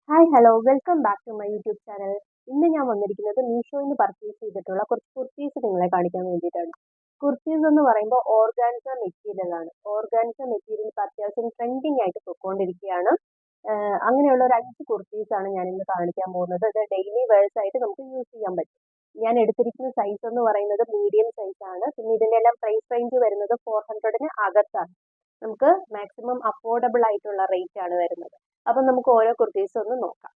Hi hello welcome back to my YouTube channel. ഇന്ന് ഞാൻ വന്നിരിക്കുന്നത് മീഷോയിൽ നിന്ന് പർച്ചേസ് ചെയ്തിട്ടുള്ള കുറച്ച് കുർത്തീസ് നിങ്ങളെ കാണിക്കാൻ വേണ്ടിയിട്ടാണ്. കുർത്തീസ് എന്ന് പറയുമ്പോൾ ഓർഗാൻസ മെറ്റീരിയൽ ആണ്. ഓർഗാൻസ മെറ്റീരിയൽ ഇപ്പോൾ അത്യാവശ്യം ട്രെൻഡിങ് ആയിട്ട് പൊയ്ക്കൊണ്ടിരിക്കുകയാണ്. അങ്ങനെയുള്ള ഒരു 5 കുർത്തീസ് ആണ് ഞാൻ ഇന്ന് കാണിക്കാൻ പോകുന്നത്. ഇത് ഡെയിലി വെയർസ് ആയിട്ട് നമുക്ക് യൂസ് ചെയ്യാൻ പറ്റും. ഞാൻ എടുത്തിരിക്കുന്ന സൈസ് എന്ന് പറയുന്നത് മീഡിയം സൈസ് ആണ്. പിന്നെ ഇതിൻ്റെ എല്ലാം പ്രൈസ് റേഞ്ച് വരുന്നത് 400-ന് അകത്താണ്. നമുക്ക് മാക്സിമം അഫോർഡബിൾ ആയിട്ടുള്ള റേറ്റ് ആണ് വരുന്നത്. അപ്പം നമുക്ക് ഓരോ കുർത്തീസ് ഒന്ന് നോക്കാം.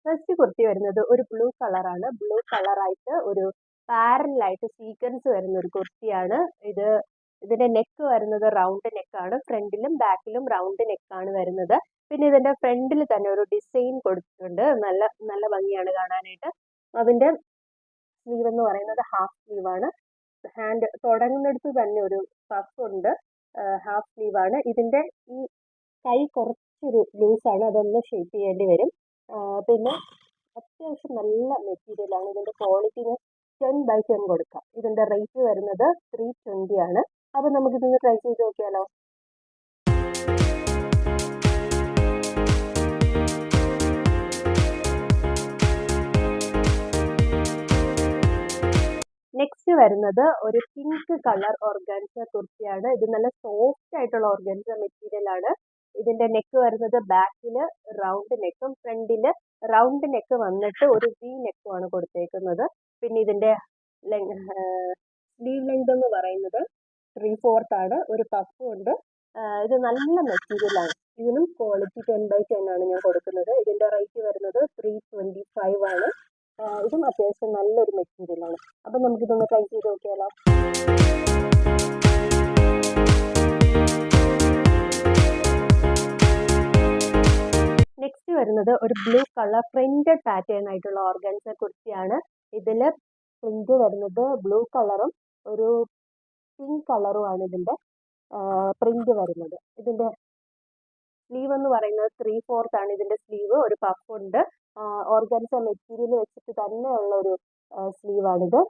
ഫസ്റ്റ് കുർത്തി വരുന്നത് ഒരു ബ്ലൂ കളറാണ്. ബ്ലൂ കളറായിട്ട് ഒരു പാരലായിട്ട് സീക്വൻസ് വരുന്ന ഒരു കുർത്തിയാണ് ഇത്. ഇതിന്റെ നെക്ക് വരുന്നത് റൗണ്ട് നെക്കാണ്. ഫ്രണ്ടിലും ബാക്കിലും റൗണ്ട് നെക്കാണ് വരുന്നത്. പിന്നെ ഇതിന്റെ ഫ്രണ്ടിൽ തന്നെ ഒരു ഡിസൈൻ കൊടുത്തിട്ടുണ്ട്. നല്ല നല്ല ഭംഗിയാണ് കാണാനായിട്ട്. അതിന്റെ സ്ലീവ് എന്ന് പറയുന്നത് ഹാഫ് സ്ലീവ് ആണ്. ഹാൻഡ് തുടങ്ങുന്നിടത്ത് തന്നെ ഒരു പഫ് ഉണ്ട്. ഹാഫ് സ്ലീവ് ആണ്. ഇതിന്റെ ഈ കൈ കുറച്ചൊരു ലൂസാണ്, അതൊന്ന് ഷേപ്പ് ചെയ്യേണ്ടി വരും. പിന്നെ അത്യാവശ്യം നല്ല മെറ്റീരിയലാണ്. ഇതിന്റെ ക്വാളിറ്റിന് 10/10 കൊടുക്കാം. ഇതിന്റെ റേറ്റ് വരുന്നത് 320 ആണ്. അപ്പൊ നമുക്കിതൊന്ന് ട്രൈ ചെയ്ത് നോക്കിയാലോ. നെക്സ്റ്റ് വരുന്നത് ഒരു പിങ്ക് കളർ ഓർഗാൻസ കുർത്തിയാണ്. ഇത് നല്ല സോഫ്റ്റ് ആയിട്ടുള്ള ഓർഗാൻസ മെറ്റീരിയൽ ആണ്. ഇതിന്റെ നെക്ക് വരുന്നത് ബാക്കിൽ റൗണ്ട് നെക്കും ഫ്രണ്ടിൽ റൗണ്ട് നെക്ക് വന്നിട്ട് ഒരു വി നെക്കുമാണ് കൊടുത്തേക്കുന്നത്. പിന്നെ ഇതിന്റെ സ്ലീവ് ലെങ്ത് എന്ന് പറയുന്നത് 3/4 ആണ്. ഒരു പഫും ഉണ്ട്. ഇത് നല്ല മെറ്റീരിയൽ ആണ്. ഇതിനും ക്വാളിറ്റി 10/10 ആണ് ഞാൻ കൊടുക്കുന്നത്. ഇതിന്റെ റേറ്റ് വരുന്നത് 325 ആണ്. ഇതും അത്യാവശ്യം നല്ലൊരു മെറ്റീരിയൽ ആണ്. അപ്പം നമുക്കിതൊന്ന് ട്രൈ ചെയ്ത് നോക്കിയാലോ. നെക്സ്റ്റ് വരുന്നത് ഒരു ബ്ലൂ കളർ പ്രിന്റഡ് പാറ്റേൺ ആയിട്ടുള്ള ഓർഗൻസ കുർത്തിയാണ്. ഇതിൽ പ്രിന്റ് വരുന്നത് ബ്ലൂ കളറും ഒരു പിങ്ക് കളറുമാണ് ഇതിന്റെ പ്രിന്റ് വരുന്നത്. ഇതിന്റെ സ്ലീവ് എന്ന് പറയുന്നത് 3/4 ആണ്. ഇതിന്റെ സ്ലീവ് ഒരു പഫ് ഉണ്ട്. ഓർഗൻസ മെറ്റീരിയൽ വെച്ചിട്ട് തന്നെയുള്ള ഒരു സ്ലീവാണിത്.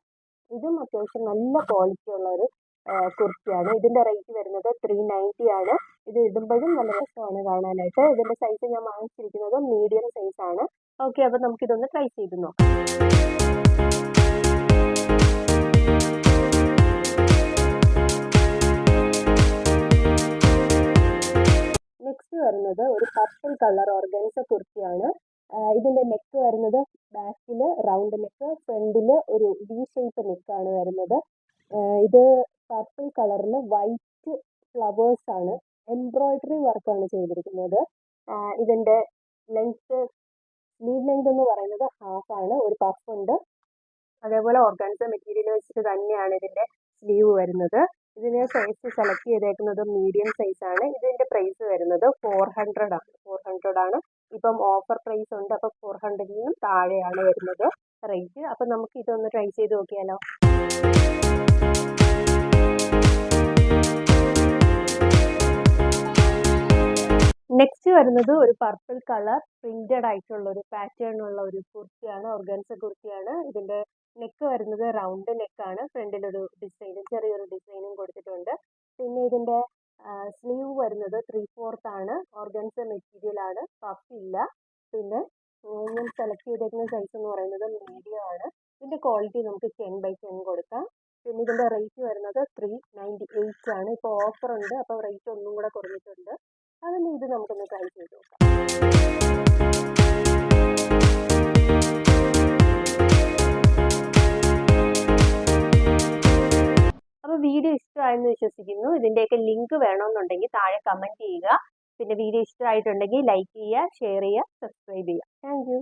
ഇതും അത്യാവശ്യം നല്ല ക്വാളിറ്റി ഉള്ള ഒരു കുർത്തിയാണ്. ഇതിന്റെ റേറ്റ് വരുന്നത് 390 ആണ്. ഇത് ഇടുമ്പോഴും നല്ല രസമാണ് കാണാനായിട്ട്. ഇതിന്റെ സൈസ് ഞാൻ വാങ്ങിച്ചിരിക്കുന്നത് മീഡിയം സൈസ് ആണ്. ഓക്കെ, അപ്പൊ നമുക്കിതൊന്ന് ട്രൈ ചെയ്ത് നോക്കാം. നെക്സ്റ്റ് വരുന്നത് ഒരു പർപ്പിൾ കളർ ഓർഗൻസ കുർത്തിയാണ്. ഇതിന്റെ നെക്ക് വരുന്നത് ബാക്കിൽ റൗണ്ട് നെക്ക്, ഫ്രണ്ടിൽ ഒരു വി ഷേപ്പ് നെക്കാണ് വരുന്നത്. ഇത് പർപ്പിൾ കളറിൽ വൈറ്റ് ഫ്ലവേഴ്സ് ആണ്. എംബ്രോയിഡറി വർക്കാണ് ചെയ്തിരിക്കുന്നത്. ഇതിന്റെ ലെങ്ത് സ്ലീവ് ലെങ്ത് എന്ന് പറയുന്നത് ഹാഫ് ആണ്. ഒരു പഫ് ഉണ്ട്. അതേപോലെ ഓർഗാൻസ മെറ്റീരിയൽ വെച്ചിട്ട് തന്നെയാണ് ഇതിന്റെ സ്ലീവ് വരുന്നത്. ഇതിന് സൈസ് സെലക്ട് ചെയ്തേക്കുന്നത് മീഡിയം സൈസ് ആണ്. ഇതിന്റെ പ്രൈസ് വരുന്നത് 400 ആണ്. ഇപ്പം ഓഫർ പ്രൈസ് ഉണ്ട്. അപ്പൊ 400-നും താഴെയാണ് വരുന്നത് റേറ്റ്. അപ്പൊ നമുക്ക് ഇതൊന്ന് ട്രൈ ചെയ്ത് നോക്കിയാലോ. നെക്സ്റ്റ് വരുന്നത് ഒരു പർപ്പിൾ കളർ പ്രിന്റഡ് ആയിട്ടുള്ള ഒരു പാറ്റേൺ ഉള്ള ഒരു കുർത്തിയാണ്. ഓർഗൻസ കുർത്തിയാണ്. ഇതിന്റെ നെക്ക് വരുന്നത് റൗണ്ട് നെക്കാണ്. ഫ്രണ്ടിൽ ഒരു ഡിസൈനും ചെറിയൊരു ഡിസൈനും കൊടുത്തിട്ടുണ്ട്. പിന്നെ ഇതിന്റെ സ്ലീവ് വരുന്നത് 3/4 ആണ്. ഓർഗൻസ മെറ്റീരിയൽ ആണ്. പഫ് ഇല്ല. പിന്നെ ഞാൻ സെലക്ട് ചെയ്തേക്കുന്ന സൈസ് എന്ന് പറയുന്നത് മീഡിയം ആണ്. ഇതിന്റെ ക്വാളിറ്റി നമുക്ക് 10/10 കൊടുക്കാം. പിന്നെ ഇതിന്റെ റേറ്റ് വരുന്നത് 398 ആണ്. ഇപ്പോൾ ഓഫർ ഉണ്ട്. അപ്പോൾ റേറ്റ് ഒന്നും കൂടെ കുറഞ്ഞിട്ടുണ്ട്. അതിന് ഇത് നമുക്കൊന്ന് ട്രൈ ചെയ്ത് നോക്കാം. അപ്പോൾ വീഡിയോ ഇഷ്ടമായെന്ന് വിശ്വസിക്കുന്നു. ഇതിന്റെയൊക്കെ ലിങ്ക് വേണമെന്നുണ്ടെങ്കിൽ താഴെ കമന്റ് ചെയ്യുക. പിന്നെ വീഡിയോ ഇഷ്ടമായിട്ടുണ്ടെങ്കിൽ ലൈക്ക് ചെയ്യുക, ഷെയർ ചെയ്യുക, സബ്സ്ക്രൈബ് ചെയ്യുക. Thank you.